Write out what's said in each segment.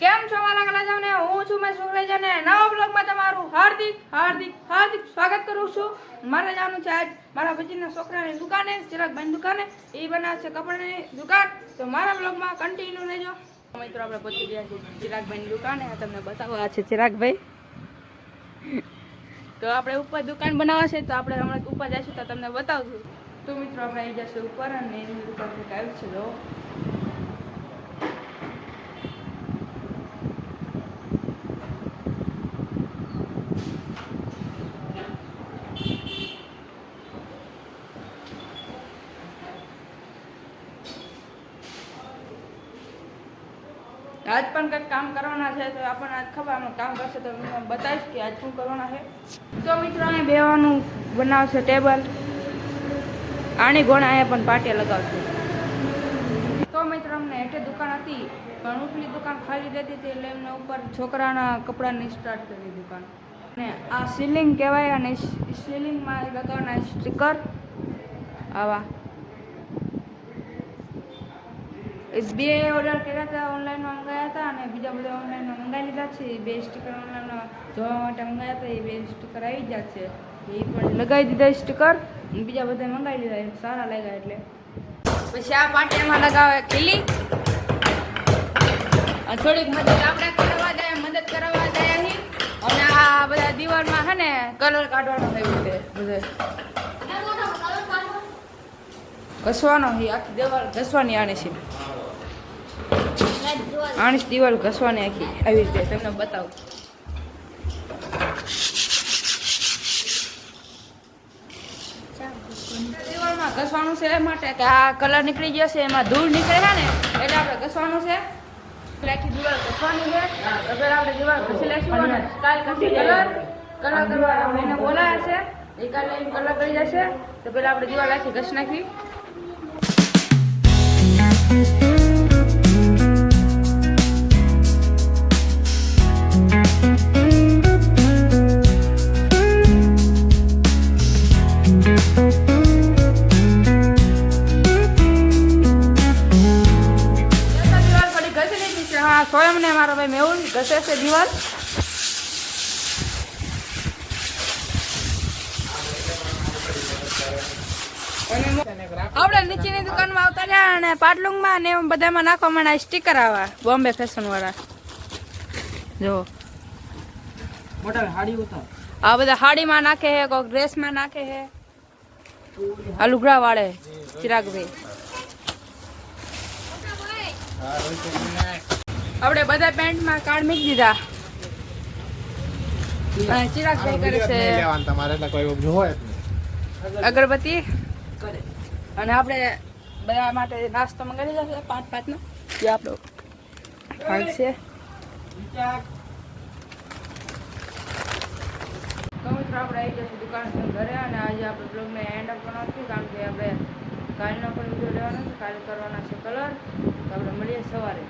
કેમ છો મારા કલાજાઓને? હું છું મેં સુરેજાને નવા બ્લોગમાં તમારું હાર્દિક હાર્દિક હાર્દિક સ્વાગત કરું છું. મારે જવાનું છે આજ મારા ભજીના છોકરાની દુકાને, ચિરાગભાઈની દુકાને. એ બનાવે છે કપડાની દુકાન. તો મારા બ્લોગમાં કન્ટિન્યુ રહેજો. મિત્રો આપણે પહોંચી ગયા છીએ ચિરાગભાઈની દુકાને. તમને બતાવવા છે ચિરાગભાઈ. તો આપણે ઉપર દુકાન બનાવવા છે, તો આપણે હમણાં ઉપર જઈશું તો તમને બતાવશું. તો મિત્રો આપણે આવી જશે ઉપર અને એની દુકાન આવી છે. જો આજ પણ કંઈક કામ કરવાના છે, તો આપણને આજ ખબર આપણે કામ કરશે તો હું બતાવીશ કે આજ શું કરવાના છે. તો મિત્રો અહીં બેવાનું બનાવશે ટેબલ. આની ગોળે અહીંયા પણ પાટિયા લગાવશે. તો મિત્રો અમને હેઠે દુકાન હતી પણ ઉપલી દુકાન ખાલી રહેતી હતી, એટલે એમને ઉપર છોકરાના કપડાની સ્ટાર્ટ કરી દુકાન. અને આ સીલિંગ કહેવાય, અને સીલિંગમાં લગાવવાના સ્ટીકર આવા. બે ઓર્ડર કર્યા હતા, ઓનલાઈનમાં મંગાવ્યા હતા, અને બીજા બધા ઓનલાઈનમાં મંગાવી લીધા છે. બે સ્ટીકર ઓનલાઈનમાં જોવા માટે મંગાવ્યા હતા. એ બે સ્ટીકર આવી ગયા છે, એ પણ લગાવી દીધા સ્ટીકર. બીજા બધા મંગાવી લીધા, સારા લાગ્યા એટલે. પછી આ પાટિયામાં લગાવે ખીલી. થોડીક મદદ આપણે કરવા જાય, મદદ કરવા જાય અહીં. અને આ બધા દિવાલમાં છે ને કલર કાઢવાનો થયું છે બધે. ઘસવાનો આખી દિવાલ ઘસવાની આણી છે. આણી દિવાલ ઘસવાની આખી આવી રીતે તમને બતાવું. દિવાલમાં ઘસવાનું છે એ માટે કે આ કલર નીકળી જશે, એમાં ધૂળ નીકળે છે ને, એટલે આપણે ઘસવાનું છે. આખી દિવાલ ઘસવાની છે. તો પેલા આપણે દિવાલ ઘસી લઈશું અને કાલ ઘસી કલર કરવા આપણે એને બોલાયા છે. એ કાલે કલર કરી જશે. તો પેલા આપણે દિવાલ આખી ઘસી નાખી. સ્વયં ને મારો ભાઈ મેહુલ ઘસે છે દિવાલ. આપણે નીચેની દુકાનમાં આવતા રહ્યા અને પાટલુંગમાં ને બધામાં નાખવા માંડ્યા સ્ટીકર આવા બોમ્બે ફેશન વાળા. જો આ બધા હાડીમાં નાખે છે, કોઈક ડ્રેસમાં નાખે છે. આ લુગડા વાળે ચિરાગભાઈ. આપણે બધા પેન્ટમાં કાર્ડ મૂકી દીધા. ચિરાગભાઈ કરે છે અગરબત્તી. અને આપણે બધા માટે નાસ્તો મંગાવી લીધો છે 5-5 નો, જે આપણો ભાગ છે. તો મિત્રો આપણે આવી જશે દુકાન ઘરે. અને આજે આપણે બ્લોગને એન્ડ અપ બનાવશું, કારણ કે આપણે કાલનો પણ વિડીયો લેવાનો છે. કાલે કરવાના છે કલર. તો આપણે મળીએ સવારે.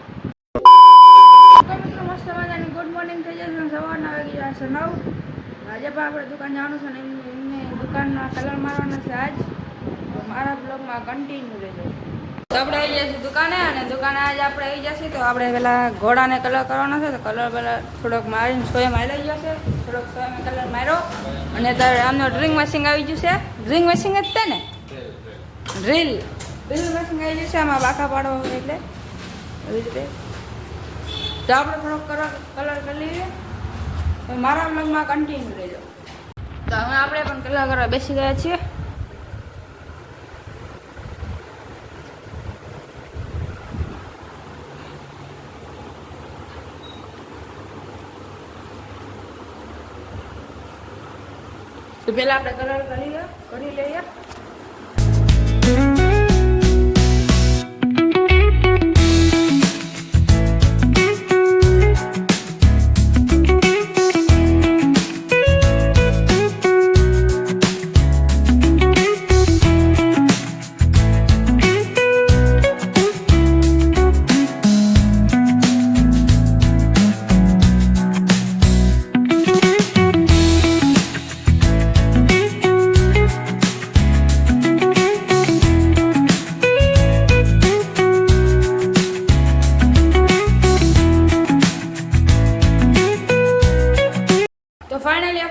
તો મિત્રો મસ્ત મજાની ગુડ મોર્નિંગ થઈ જશે. સવારના વાગી જશે 9. આજે પણ આપણે દુકાન જવાનું છે ને એમને દુકાનના કલર મારવાના છે આજ. તો મારા બ્લોગમાં કન્ટિન્યુ રહેજો. તો આપણે આવી જશે દુકાને, અને દુકાને આજે આપણે આવી જશે. તો આપણે પેલા ઘોડાને કલર કરવાનો છે. તો કલર પેલા થોડોક મારીને સોય મારી જશે. થોડોક સોયમાં કલર માર્યો. અને ત્યારે આમનો ડ્રિંગ મશીન આવી ગયું છે. ડ્રિંગ મશીન જ છે ને, ડ્રિલ મશીન આવી જશે. આમાં બાકા પાડવા હોય એટલે એવી રીતે. તો આપણે થોડોક કલર કરી લઈએ. તો મારા બ્લોગમાં કન્ટિન્યુ રહેજો. તો હવે આપણે પણ કલર કરવા બેસી ગયા છીએ. તો પહેલા આપણે કલર કરી લઈએ.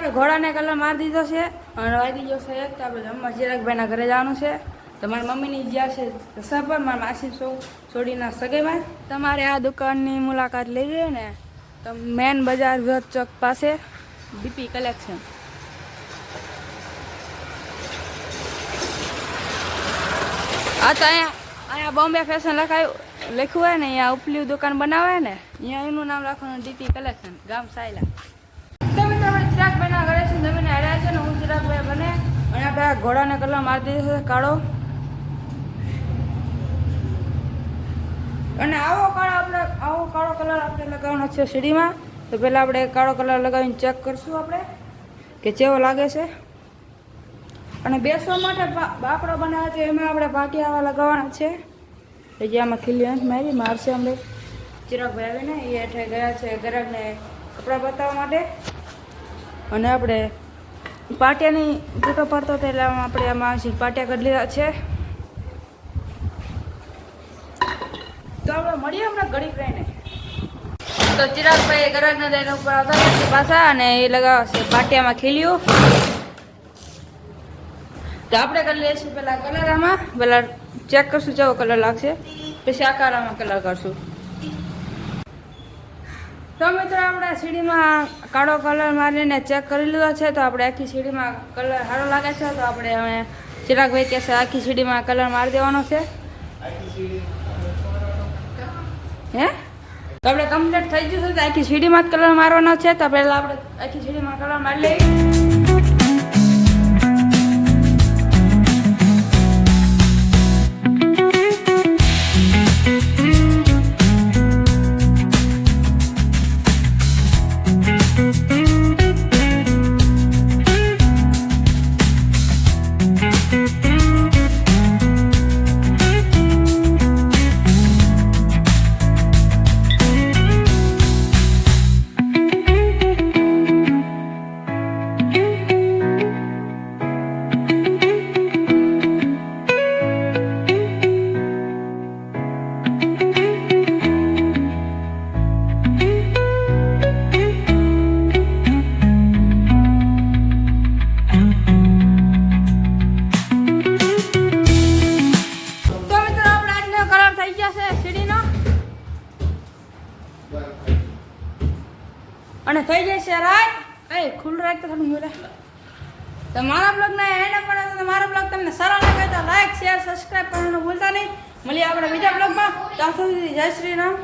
આપણે ઘોડાને કલર મારી દીધો છે અને વાગી ગયો છે એક. તો આપણે જમવા ચિરાગભાઈના ઘરે જવાનું છે. તો મારી મમ્મીની જ્યાં છે સફર મારા માસી છોડીના સગાઈમાં. તમારે આ દુકાનની મુલાકાત લેવી હોય ને તો મેન બજાર વિહત ચોક પાસે ડીપી કલેક્શન. હા તો અહીંયા બોમ્બે ફેશન લખ્યું હોય ને અહીંયા ઉપલી દુકાન બનાવે ને અહીંયા એનું નામ રાખવાનું ડીપી કલેક્શન ગામ સાયલા. તો મિત્રો આપણે ચિરાગભાઈના ઘરે છે જમીને હર્યા છે ને હું ચિરાગભાઈ બને અને આપણે આ ઘોડાને કલર મારી દીધો છે કાળો. અને આવો કાળો કલર આપણે લગાવવાનો છે સીડીમાં. તો પહેલાં આપણે કાળો કલર લગાવીને ચેક કરશું આપણે કે કેવો લાગે છે. અને બેસવા માટે બાકડો બનાવે છે એમાં આપણે પાટિયાવા લગાવવાના છે. જે આમાં ખીલી મારી મારશે અમને ચિરાગભાઈ આવીને એ હેઠે ગયા છે ગ્રાહકને કપડાં બતાવવા માટે. અને આપણે પાટિયાની જૂતો પડતો હતો એટલે આપણે આમાં પાટિયા કરી લીધા છે. તો આપણે મળીએ હમણાં ઘડી રહીને. તો ચિરાગભાઈ ગ્રાહકના દઈને ઉપર આવતા છે પાછા અને એ લગાવશે પાટિયામાં ખીલ્યું. તો આપણે કરી લઈએ છીએ પહેલાં કલર આમાં પહેલાં ચેક કરશું કેવો કલર લાગશે પછી આકારમાં કલર કરશું. તો મિત્રો આપણે સીડીમાં કાળો કલર મારીને ચેક કરી લીધો છે. તો આપણે આખી સીડીમાં કલર સારો લાગે છે તો આપણે હવે ચિરાગભાઈ કહેશે આખી સીડીમાં કલર મારી દેવાનો છે. હે તો આપણે કમ્પ્લીટ થઈ જશે તો આખી સીડીમાં જ કલર મારવાનો છે. તો પહેલાં આપણે આખી સીડીમાં કલર મારી લઈએ. અને થઈ જશે રાત ખુલ્લું રાખ તો થોડું મળે. તો મારા બ્લોગના એન્ડ પણ તો મારો બ્લોગ તમને સારો લાગે તો લાઈક શેર સબસ્ક્રાઈબ કરવાનું ભૂલતા નહીં. મળીએ આપણે બીજા બ્લોગમાં. ત્યાં સુધી જય શ્રી રામ.